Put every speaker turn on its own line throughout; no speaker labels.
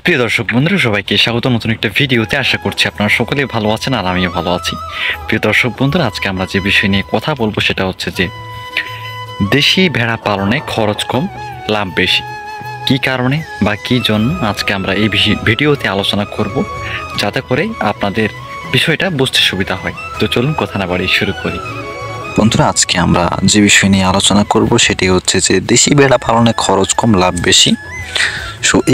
প্রিয় দর্শক বন্ধুরা, সবাইকে স্বাগত নতুন একটা ভিডিওতে। আশা করছি আপনারা সকলেই ভালো আছেন আর আমিও ভালো আছি। প্রিয় দর্শক বন্ধুরা, আজকে আমরা যে বিষয় নিয়ে কথা বলবো সেটা হচ্ছে যে দেশি ভেড়া পালনে খরচ কম, লাভ বেশি। কি কারণে বা কি জন্য আজকে আমরা এই ভিডিওতে আলোচনা করব, যাতে করে আপনাদের বিষয়টা বুঝতে সুবিধা হয়। তো চলুন কথা না বাড়িয়ে শুরু করি।
বন্ধুরা, আজকে আমরা যে বিষয় নিয়ে আলোচনা করব সেটি হচ্ছে যে দেশি ভেড়া পালনে খরচ কম, লাভ বেশি।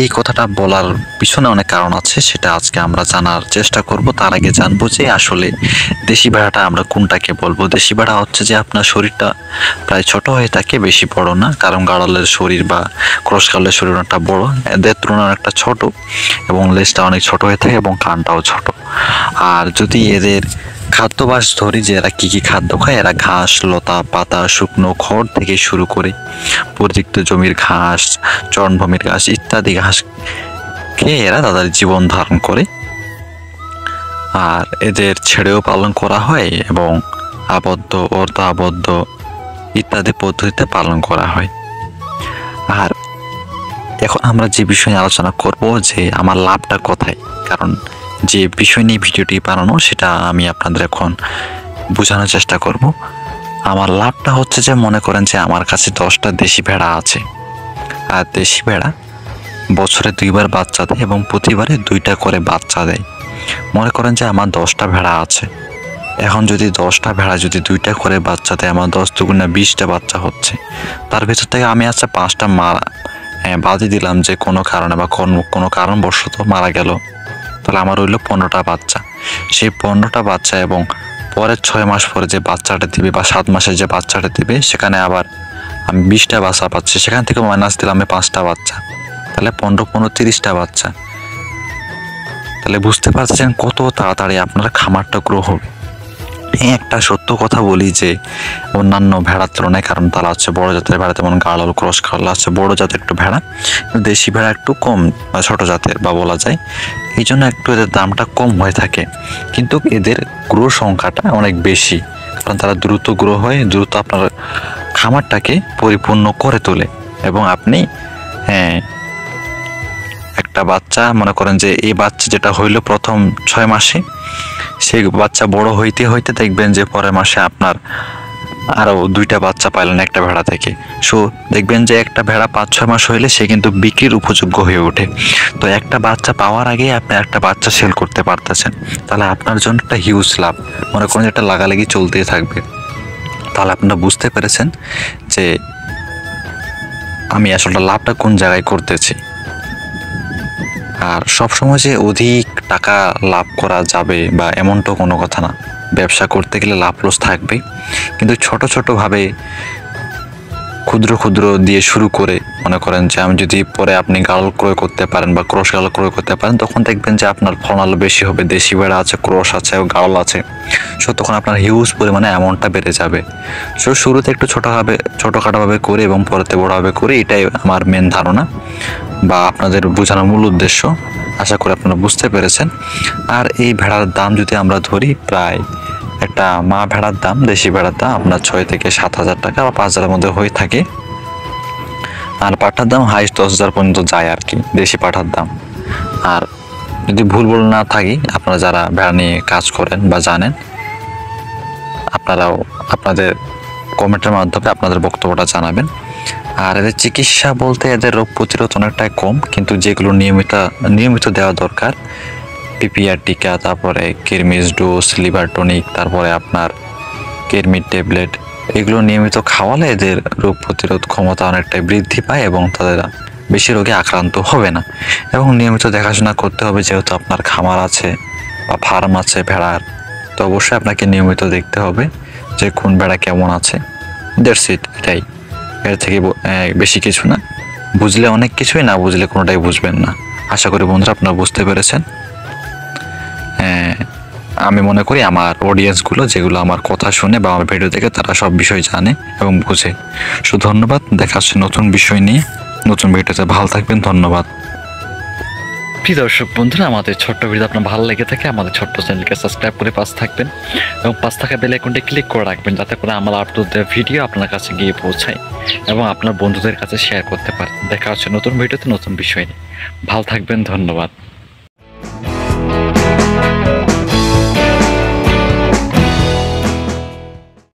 এই কথাটা বলার পিছনে অনেক কারণ আছে, সেটা আজকে আমরা জানার চেষ্টা করব। তার আগে জানবো যে আসলে দেশি ভেড়াটা আমরা কোনটাকে বলবো। দেশি ভেড়া হচ্ছে যে আপনার শরীরটা প্রায় ছোট হয়ে থাকে, বেশি বড় না। কারণ গাড়লের শরীর বা ক্রস গাড়লের শরীর অনেকটা বড়, এদের তুলনায় অনেকটা ছোট, এবং লেজটা অনেক ছোট হয়ে থাকে এবং কানটাও ছোট। আর যদি এদের খাদ্যাভ্যাস ধরি, যে এরা কি খাদ্য খায়, এরা ঘাস, লতা পাতা, শুকনো খড় থেকে শুরু করে পরিত্যক্ত জমির ঘাস, চরণভূমির ঘাস ইত্যাদি ঘাস খেয়ে এরা তাদের জীবন ধারণ করে। আর এদের ছেড়েও পালন করা হয় এবং আবদ্ধ, অর্ধ আবদ্ধ ইত্যাদি পদ্ধতিতে পালন করা হয়। আর এখন আমরা যে বিষয় নিয়ে আলোচনা করব যে আমার লাভটা কোথায়, কারণ যে বিষয় নিয়ে ভিডিওটি বানানো সেটা আমি আপনাদের এখন বোঝানোর চেষ্টা করব। আমার লাভটা হচ্ছে যে, মনে করেন যে আমার কাছে 10টা দেশি ভেড়া আছে, আর দেশি ভেড়া বছরে 2বার বাচ্চা দেয় এবং প্রতিবারে 2টা করে বাচ্চা দেয়। মনে করেন যে আমার 10টা ভেড়া আছে, এখন যদি 10টা ভেড়া যদি 2টা করে বাচ্চা দেয়, আমার 10 দুগুণে 20টা বাচ্চা হচ্ছে। তার ভিতর থেকে আমি 5টা বাদই দিলাম, যে কোনো কারণে বা কোনো কারণবশত মারা গেল, তাহলে আমার রইল 15টা বাচ্চা। সেই 15টা বাচ্চা এবং পরের 6 মাস পরে যে বাচ্চাটা দিবে বা 7 মাসের যে বাচ্চাটা দিবে, সেখানে আবার আমি 20টা বাচ্চা পাচ্ছি। সেখান থেকে মাইনাস দিলাম আমি 5টা বাচ্চা, তাহলে 15 30টা বাচ্চা। তাহলে বুঝতে পারছেন কত তাড়াতাড়ি আপনার খামারটা গ্রো হবে। একটা সত্য কথা বলি যে অন্যান্য ভেড়ার তুলনায়, কারণ তারা হচ্ছে বড় জাতের ভেড়া, যেমন গাড়ল, ক্রস গাড়ল আছে বড় জাতের একটু ভেড়া, দেশি ভেড়া একটু কম বা ছোট জাতের বা বলা যায়, এই জন্য একটু এদের দামটা কম হয়ে থাকে। কিন্তু এদের গ্রো সংখ্যাটা অনেক বেশি, কারণ তারা দ্রুত গ্রো হয়, দ্রুত আপনার খামারটাকে পরিপূর্ণ করে তোলে। এবং আপনি একটা বাচ্চা, মনে করেন যে এই বাচ্চা যেটা হইলো প্রথম 6 মাসে, সেই বাচ্চা বড় হইতে হইতে দেখবেন যে পরের মাসে আপনার আরো 2টা বাচ্চা পাইলেন একটা ভেড়া থেকে। দেখবেন যে একটা ভেড়া 5-6 মাস হইলে সে কিন্তু বিক্রির উপযোগ্য হয়ে ওঠে। তো একটা বাচ্চা পাওয়ার আগে আপনি একটা বাচ্চা সেল করতে পারতেছেন, তাহলে আপনার জন্য একটা হিউজ লাভ। মনে করেন যে একটা লাগালাগি চলতেই থাকবে। তাহলে আপনারা বুঝতে পেরেছেন যে আমি আসলে লাভটা কোন জায়গায় করতেছি। আর সবসময় যে অধিক টাকা লাভ করা যাবে বা এমনটা কোনো কথা না। ব্যবসা করতে গেলে লাভ লস থাকবে, কিন্তু ছোট ছোটভাবে ক্ষুদ্র ক্ষুদ্র দিয়ে শুরু করে, মনে করেন যে আমি যদি পরে আপনি গাড়ল ক্রয় করতে পারেন বা ক্রস গাড়ল ক্রয় করতে পারেন, তখন দেখবেন যে আপনার ফলন বেশি হবে। দেশি ভেড়া আছে, ক্রস আছে, গাড়ল আছে, তখন আপনার হিউজ পরিমাণে অ্যামাউন্টটা বেড়ে যাবে। শুরুতে একটু ছোটোখাটোভাবে করে এবং পরেতে বড়োভাবে করে, এটাই আমার মেন ধারণা বা আপনাদের বোঝানোর মূল উদ্দেশ্য। আশা করি আপনারা বুঝতে পেরেছেন। আর এই ভেড়ার দাম যদি আমরা ধরি, প্রায় একটা মা ভেড়ার দাম, দেশি ভেড়ার দাম আপনার 6 থেকে 7,000 টাকা বা 5,000-এর মধ্যে হয়ে থাকে। আর পাঠার দাম হাইস্ট 10,000 পর্যন্ত যায় আর কি, দেশি পাঠার দাম। আর যদি ভুল না থাকি, আপনারা যারা ভেড়া নিয়ে কাজ করেন বা জানেন, আপনারাও আপনাদের কমেন্টের মাধ্যমে আপনাদের বক্তব্যটা জানাবেন। আর এদের চিকিৎসা বলতে, এদের রোগ প্রতিরোধ অনেকটাই কম, কিন্তু যেগুলো নিয়মিত দেওয়া দরকার, পিপিআর টিকা, তারপরে কিরমিজ ডোজ, লিভার টনিক, তারপরে আপনার কিরমির ট্যাবলেট, এগুলো নিয়মিত খাওয়ালে এদের রোগ প্রতিরোধ ক্ষমতা অনেকটাই বৃদ্ধি পায় এবং তাদের বেশি রোগে আক্রান্ত হবে না। এবং নিয়মিত দেখাশোনা করতে হবে, যেহেতু আপনার খামার আছে বা ফার্ম আছে ভেড়ার, তো অবশ্যই আপনাকে নিয়মিত দেখতে হবে যে কোন ভেড়া কেমন আছে। দ্যাটস ইট, এটাই, এর থেকে বেশি কিছু না। বুঝলে অনেক কিছুই, না বুঝলে কোনোটাই বুঝবেন না। আশা করি বন্ধুরা আপনারা বুঝতে পেরেছেন। আমি মনে করি আমার অডিয়েন্সগুলো, যেগুলো আমার কথা শুনে বা আমার ভিডিও দেখে, তারা সব বিষয় জানে এবং বোঝে। ধন্যবাদ। দেখা হচ্ছে নতুন বিষয় নিয়ে, নতুন ভিডিওতে। ভালো থাকবেন, ধন্যবাদ।
প্রিয় দর্শক বন্ধুরা, আমাদের ছোট্ট ভিডিও আপনার ভালো লেগে থাকে আমাদের ছোট্ট চ্যানেলকে সাবস্ক্রাইব করে পাশে থাকবেন এবং পাশ থাকা বেল আইকনটি ক্লিক করে রাখবেন, যাতে করে আমার আপলোড দেওয়া ভিডিও আপনার কাছে গিয়ে পৌঁছায় এবং আপনার বন্ধুদের কাছে শেয়ার করতে পারেন। দেখা হচ্ছে নতুন ভিডিওতে নতুন বিষয় নিয়ে। ভালো থাকবেন, ধন্যবাদ।